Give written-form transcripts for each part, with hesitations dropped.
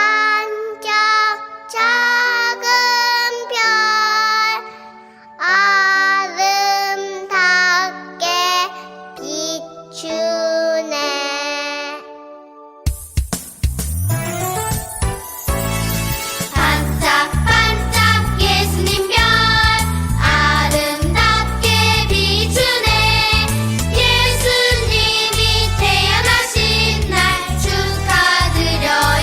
반짝반짝 작은 별 아름답게 비추네. 반짝반짝 예수님 별 아름답게 비추네. 예수님이 태어나신 날 축하드려요.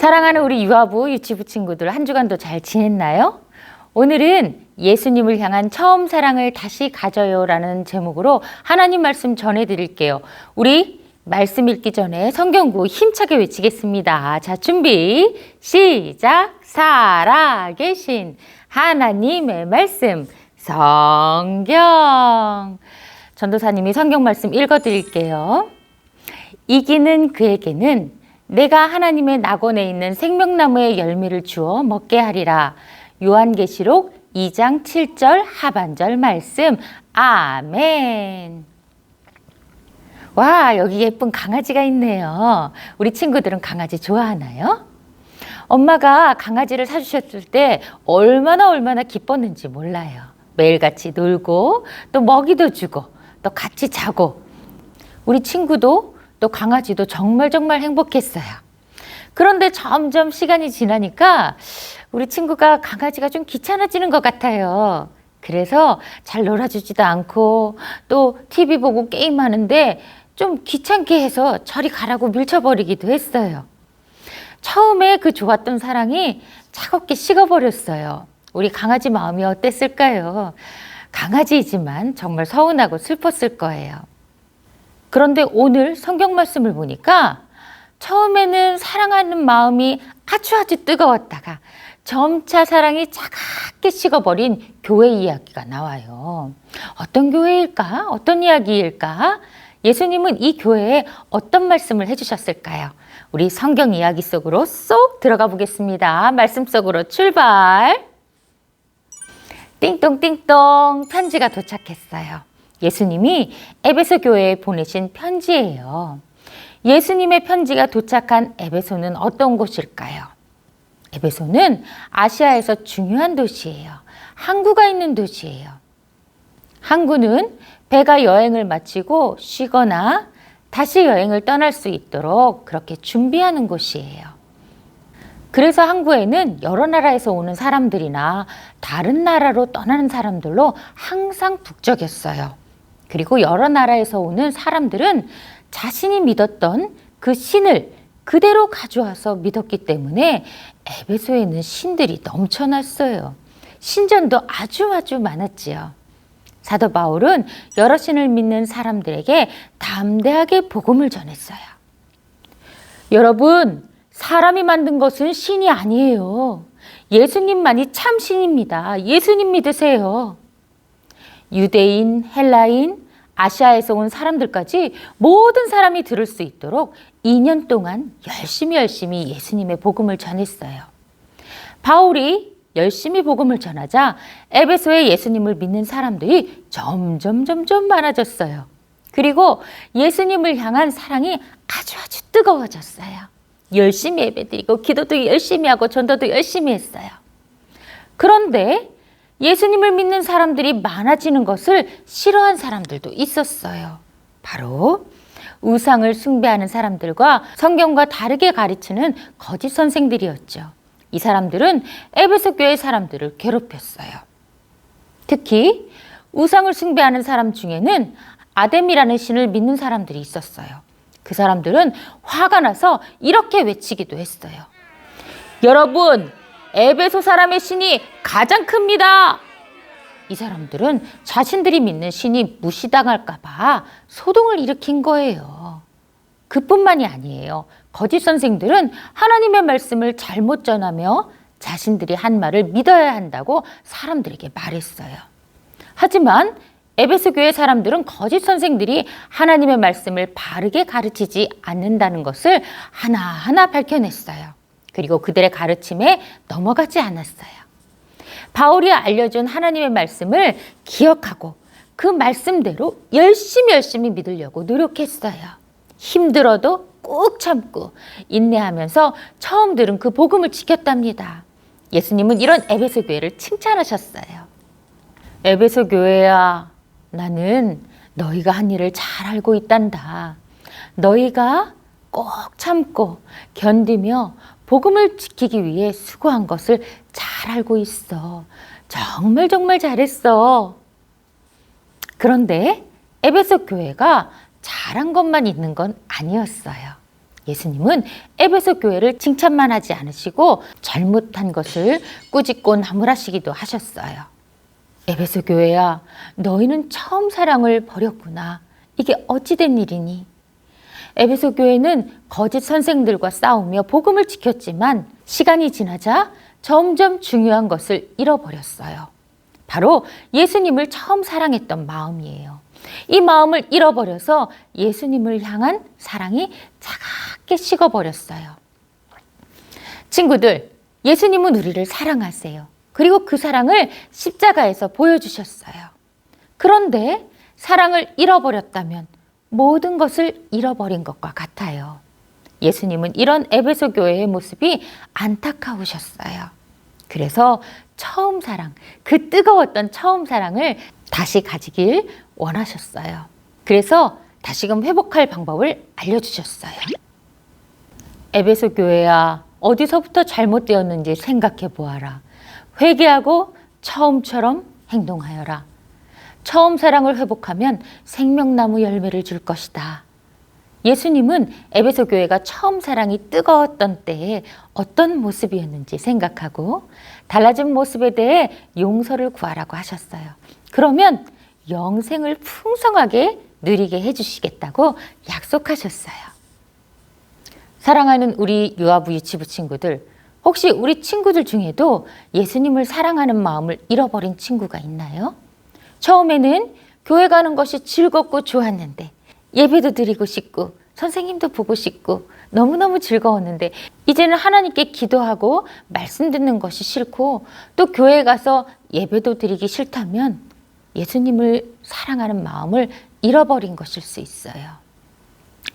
사랑하는 우리 유아부, 유치부 친구들 한 주간도 잘 지냈나요? 오늘은 예수님을 향한 처음 사랑을 다시 가져요라는 제목으로 하나님 말씀 전해드릴게요. 우리 말씀 읽기 전에 성경구 힘차게 외치겠습니다. 자, 준비, 시작! 살아계신 하나님의 말씀, 성경. 전도사님이 성경 말씀 읽어드릴게요. 이기는 그에게는 내가 하나님의 낙원에 있는 생명나무의 열매를 주어 먹게 하리라. 요한계시록 2장 7절 하반절 말씀. 아멘. 와, 여기 예쁜 강아지가 있네요. 우리 친구들은 강아지 좋아하나요? 엄마가 강아지를 사주셨을 때 얼마나 기뻤는지 몰라요. 매일같이 놀고 또 먹이도 주고 또 같이 자고 우리 친구도 또 강아지도 정말 행복했어요. 그런데 점점 시간이 지나니까 우리 친구가 강아지가 좀 귀찮아지는 것 같아요. 그래서 잘 놀아주지도 않고 또 TV 보고 게임하는데 좀 귀찮게 해서 저리 가라고 밀쳐버리기도 했어요. 처음에 그 좋았던 사랑이 차갑게 식어버렸어요. 우리 강아지 마음이 어땠을까요? 강아지이지만 정말 서운하고 슬펐을 거예요. 그런데 오늘 성경 말씀을 보니까 처음에는 사랑하는 마음이 아주 뜨거웠다가 점차 사랑이 차갑게 식어버린 교회 이야기가 나와요. 어떤 교회일까? 어떤 이야기일까? 예수님은 이 교회에 어떤 말씀을 해주셨을까요? 우리 성경 이야기 속으로 쏙 들어가 보겠습니다. 말씀 속으로 출발! 띵동띵동 편지가 도착했어요. 예수님이 에베소 교회에 보내신 편지예요. 예수님의 편지가 도착한 에베소는 어떤 곳일까요? 에베소는 아시아에서 중요한 도시예요. 항구가 있는 도시예요. 항구는 배가 여행을 마치고 쉬거나 다시 여행을 떠날 수 있도록 그렇게 준비하는 곳이에요. 그래서 항구에는 여러 나라에서 오는 사람들이나 다른 나라로 떠나는 사람들로 항상 북적였어요. 그리고 여러 나라에서 오는 사람들은 자신이 믿었던 그 신을 그대로 가져와서 믿었기 때문에 에베소에는 신들이 넘쳐났어요. 신전도 아주 많았지요. 사도 바울은 여러 신을 믿는 사람들에게 담대하게 복음을 전했어요. 여러분, 사람이 만든 것은 신이 아니에요. 예수님만이 참 신입니다. 예수님 믿으세요. 유대인, 헬라인, 아시아에서 온 사람들까지 모든 사람이 들을 수 있도록 2년 동안 열심히 예수님의 복음을 전했어요. 바울이 열심히 복음을 전하자 에베소에 예수님을 믿는 사람들이 점점 많아졌어요. 그리고 예수님을 향한 사랑이 아주 뜨거워졌어요. 열심히 예배드리고 기도도 열심히 하고 전도도 열심히 했어요. 그런데 예수님을 믿는 사람들이 많아지는 것을 싫어한 사람들도 있었어요. 바로 우상을 숭배하는 사람들과 성경과 다르게 가르치는 거짓 선생들이었죠. 이 사람들은 에베소 교회 사람들을 괴롭혔어요. 특히 우상을 숭배하는 사람 중에는 아뎀이라는 신을 믿는 사람들이 있었어요. 그 사람들은 화가 나서 이렇게 외치기도 했어요. 여러분, 에베소 사람의 신이 가장 큽니다. 이 사람들은 자신들이 믿는 신이 무시당할까 봐 소동을 일으킨 거예요. 그뿐만이 아니에요. 거짓 선생들은 하나님의 말씀을 잘못 전하며 자신들이 한 말을 믿어야 한다고 사람들에게 말했어요. 하지만 에베소 교회 사람들은 거짓 선생들이 하나님의 말씀을 바르게 가르치지 않는다는 것을 하나하나 밝혀냈어요. 그리고 그들의 가르침에 넘어가지 않았어요. 바울이 알려준 하나님의 말씀을 기억하고 그 말씀대로 열심히 믿으려고 노력했어요. 힘들어도 꾹 참고 인내하면서 처음 들은 그 복음을 지켰답니다. 예수님은 이런 에베소 교회를 칭찬하셨어요. 에베소 교회야, 나는 너희가 한 일을 잘 알고 있단다. 너희가 꼭 참고 견디며 복음을 지키기 위해 수고한 것을 잘 알고 있어. 정말 잘했어. 그런데 에베소 교회가 잘한 것만 있는 건 아니었어요. 예수님은 에베소 교회를 칭찬만 하지 않으시고 잘못한 것을 꾸짖고 나무라시기도 하셨어요. 에베소 교회야, 너희는 처음 사랑을 버렸구나. 이게 어찌된 일이니? 에베소 교회는 거짓 선생들과 싸우며 복음을 지켰지만 시간이 지나자 점점 중요한 것을 잃어버렸어요. 바로 예수님을 처음 사랑했던 마음이에요. 이 마음을 잃어버려서 예수님을 향한 사랑이 차갑게 식어버렸어요. 친구들, 예수님은 우리를 사랑하세요. 그리고 그 사랑을 십자가에서 보여주셨어요. 그런데 사랑을 잃어버렸다면 모든 것을 잃어버린 것과 같아요. 예수님은 이런 에베소 교회의 모습이 안타까우셨어요. 그래서 처음 사랑, 그 뜨거웠던 처음 사랑을 다시 가지길 원하셨어요. 그래서 다시금 회복할 방법을 알려주셨어요. 에베소 교회야, 어디서부터 잘못되었는지 생각해 보아라. 회개하고 처음처럼 행동하여라. 처음 사랑을 회복하면 생명나무 열매를 줄 것이다. 예수님은 에베소 교회가 처음 사랑이 뜨거웠던 때에 어떤 모습이었는지 생각하고 달라진 모습에 대해 용서를 구하라고 하셨어요. 그러면 영생을 풍성하게 누리게 해주시겠다고 약속하셨어요. 사랑하는 우리 유아부 유치부 친구들, 혹시 우리 친구들 중에도 예수님을 사랑하는 마음을 잃어버린 친구가 있나요? 처음에는 교회 가는 것이 즐겁고 좋았는데 예배도 드리고 싶고 선생님도 보고 싶고 너무너무 즐거웠는데 이제는 하나님께 기도하고 말씀 듣는 것이 싫고 또 교회 가서 예배도 드리기 싫다면 예수님을 사랑하는 마음을 잃어버린 것일 수 있어요.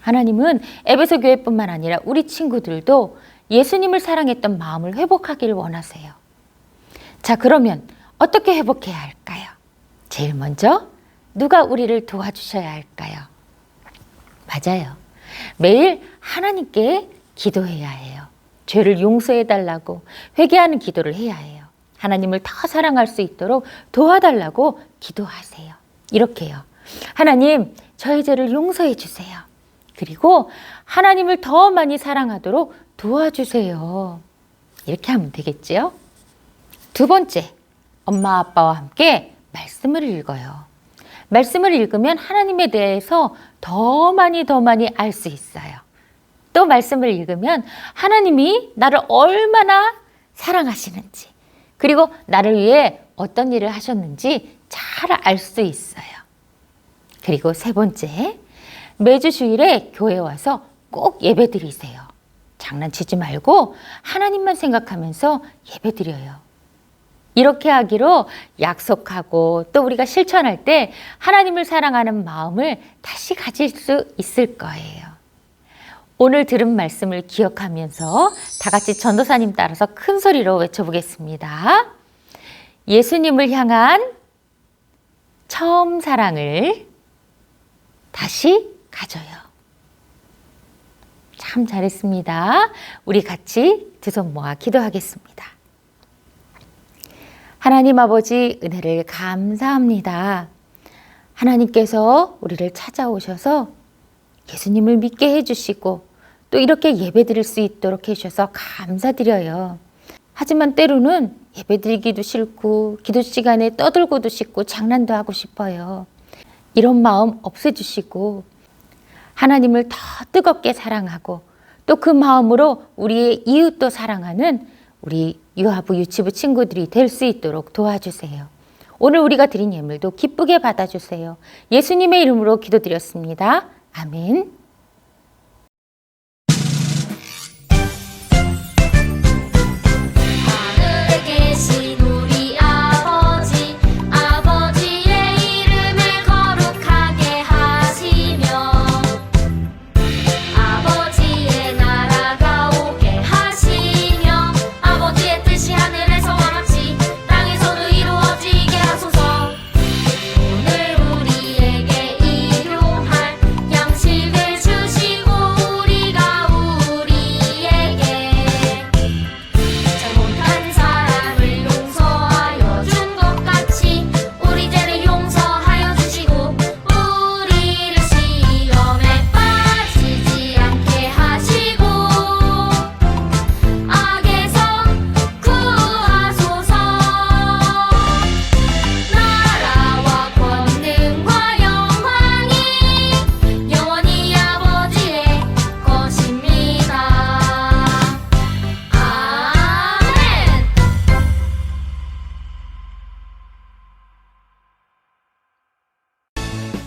하나님은 에베소 교회뿐만 아니라 우리 친구들도 예수님을 사랑했던 마음을 회복하기를 원하세요. 자, 그러면 어떻게 회복해야 할까요? 제일 먼저 누가 우리를 도와주셔야 할까요? 맞아요. 매일 하나님께 기도해야 해요. 죄를 용서해 달라고 회개하는 기도를 해야 해요. 하나님을 더 사랑할 수 있도록 도와달라고 기도하세요. 이렇게요. 하나님, 저의 죄를 용서해 주세요. 그리고 하나님을 더 많이 사랑하도록 도와주세요. 이렇게 하면 되겠지요? 두 번째, 엄마 아빠와 함께 말씀을 읽어요. 말씀을 읽으면 하나님에 대해서 더 많이 알 수 있어요. 또 말씀을 읽으면 하나님이 나를 얼마나 사랑하시는지 그리고 나를 위해 어떤 일을 하셨는지 잘 알 수 있어요. 그리고 세 번째, 매주 주일에 교회에 와서 꼭 예배 드리세요. 장난치지 말고 하나님만 생각하면서 예배 드려요. 이렇게 하기로 약속하고 또 우리가 실천할 때 하나님을 사랑하는 마음을 다시 가질 수 있을 거예요. 오늘 들은 말씀을 기억하면서 다 같이 전도사님 따라서 큰 소리로 외쳐보겠습니다. 예수님을 향한 처음 사랑을 다시 가져요. 참 잘했습니다. 우리 같이 두 손 모아 기도하겠습니다. 하나님 아버지, 은혜를 감사합니다. 하나님께서 우리를 찾아오셔서 예수님을 믿게 해주시고 또 이렇게 예배드릴 수 있도록 해주셔서 감사드려요. 하지만 때로는 예배드리기도 싫고 기도 시간에 떠들고도 싶고 장난도 하고 싶어요. 이런 마음 없애주시고 하나님을 더 뜨겁게 사랑하고 또 그 마음으로 우리의 이웃도 사랑하는 우리 유아부 유치부 친구들이 될 수 있도록 도와주세요. 오늘 우리가 드린 예물도 기쁘게 받아주세요. 예수님의 이름으로 기도드렸습니다. 아멘. 하늘에 계신 우리 아버지, 아버지의 이름을 거룩하게 하시며 아버지의 나라가 오게 하시며 아버지의 뜻이 하늘에서와 같이 땅에서도 이루어지게 하소서. 오늘 우리에게 일용할 양식을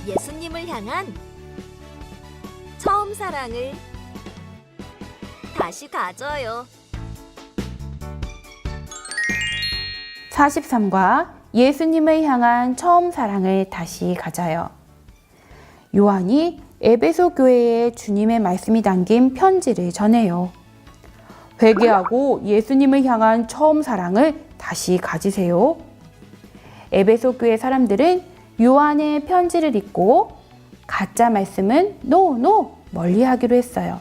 예수님을 향한 처음 사랑을 다시 가져요. 43과 예수님을 향한 처음 사랑을 다시 가져요. 요한이 에베소 교회에 주님의 말씀이 담긴 편지를 전해요. 회개하고 예수님을 향한 처음 사랑을 다시 가지세요. 에베소 교회 사람들은 요한의 편지를 읽고 가짜 말씀은 노 멀리하기로 했어요.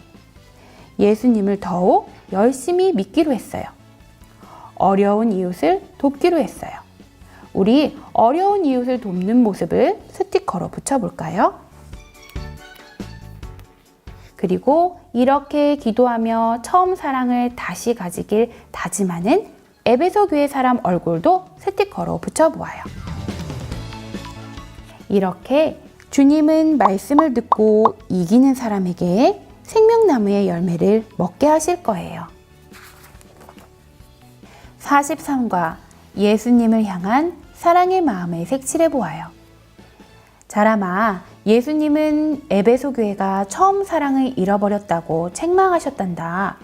예수님을 더욱 열심히 믿기로 했어요. 어려운 이웃을 돕기로 했어요. 우리 어려운 이웃을 돕는 모습을 스티커로 붙여볼까요? 그리고 이렇게 기도하며 처음 사랑을 다시 가지길 다짐하는 에베소 교회 사람 얼굴도 스티커로 붙여보아요. 이렇게 주님은 말씀을 듣고 이기는 사람에게 생명나무의 열매를 먹게 하실 거예요. 43과 예수님을 향한 사랑의 마음을 색칠해 보아요. 자람아, 예수님은 에베소 교회가 처음 사랑을 잃어버렸다고 책망하셨단다.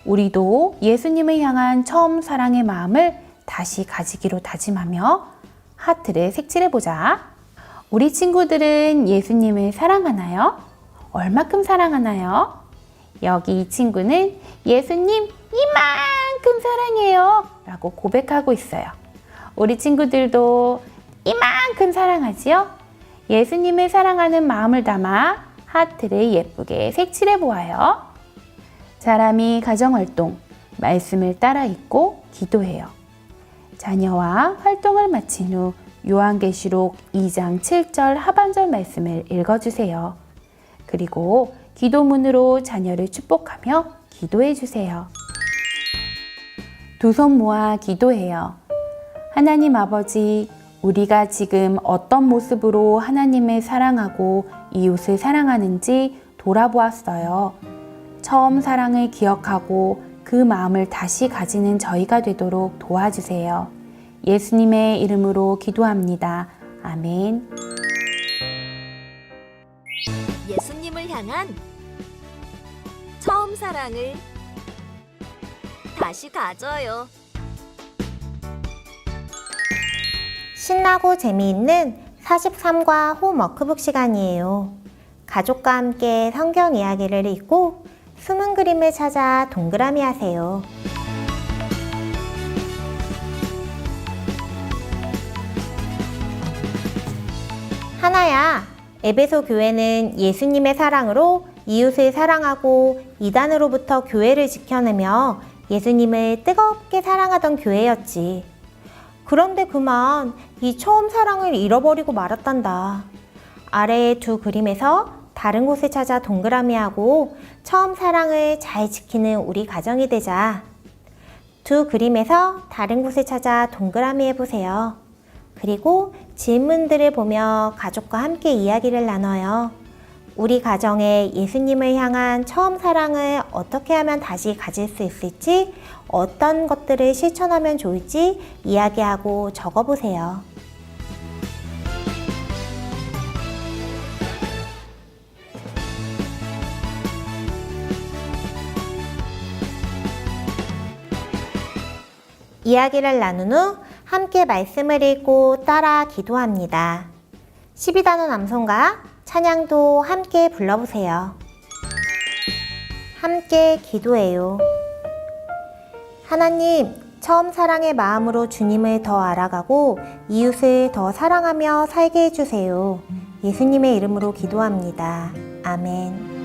우리도 예수님을 향한 처음 사랑의 마음을 다시 가지기로 다짐하며 하트를 색칠해 보자. 우리 친구들은 예수님을 사랑하나요? 얼마큼 사랑하나요? 여기 이 친구는 예수님 이만큼 사랑해요 라고 고백하고 있어요. 우리 친구들도 이만큼 사랑하지요? 예수님을 사랑하는 마음을 담아 하트를 예쁘게 색칠해 보아요. 자람이 가정활동, 말씀을 따라 읽고 기도해요. 자녀와 활동을 마친 후 요한계시록 2장 7절 하반절 말씀을 읽어주세요. 그리고 기도문으로 자녀를 축복하며 기도해 주세요. 두 손 모아 기도해요. 하나님 아버지, 우리가 지금 어떤 모습으로 하나님을 사랑하고 이웃을 사랑하는지 돌아보았어요. 처음 사랑을 기억하고 그 마음을 다시 가지는 저희가 되도록 도와주세요. 예수님의 이름으로 기도합니다. 아멘. 예수님을 향한 처음 사랑을 다시 가져요. 신나고 재미있는 43과 홈워크북 시간이에요. 가족과 함께 성경 이야기를 읽고 숨은 그림을 찾아 동그라미 하세요. 하나야, 에베소 교회는 예수님의 사랑으로 이웃을 사랑하고 이단으로부터 교회를 지켜내며 예수님을 뜨겁게 사랑하던 교회였지. 그런데 그만 이 처음 사랑을 잃어버리고 말았단다. 아래의 두 그림에서 다른 곳을 찾아 동그라미하고 처음 사랑을 잘 지키는 우리 가정이 되자. 두 그림에서 다른 곳을 찾아 동그라미 해보세요. 그리고 질문들을 보며 가족과 함께 이야기를 나눠요. 우리 가정에 예수님을 향한 처음 사랑을 어떻게 하면 다시 가질 수 있을지, 어떤 것들을 실천하면 좋을지 이야기하고 적어보세요. 이야기를 나눈 후 함께 말씀을 읽고 따라 기도합니다. 12단원 암송과 찬양도 함께 불러보세요. 함께 기도해요. 하나님, 처음 사랑의 마음으로 주님을 더 알아가고 이웃을 더 사랑하며 살게 해주세요. 예수님의 이름으로 기도합니다. 아멘.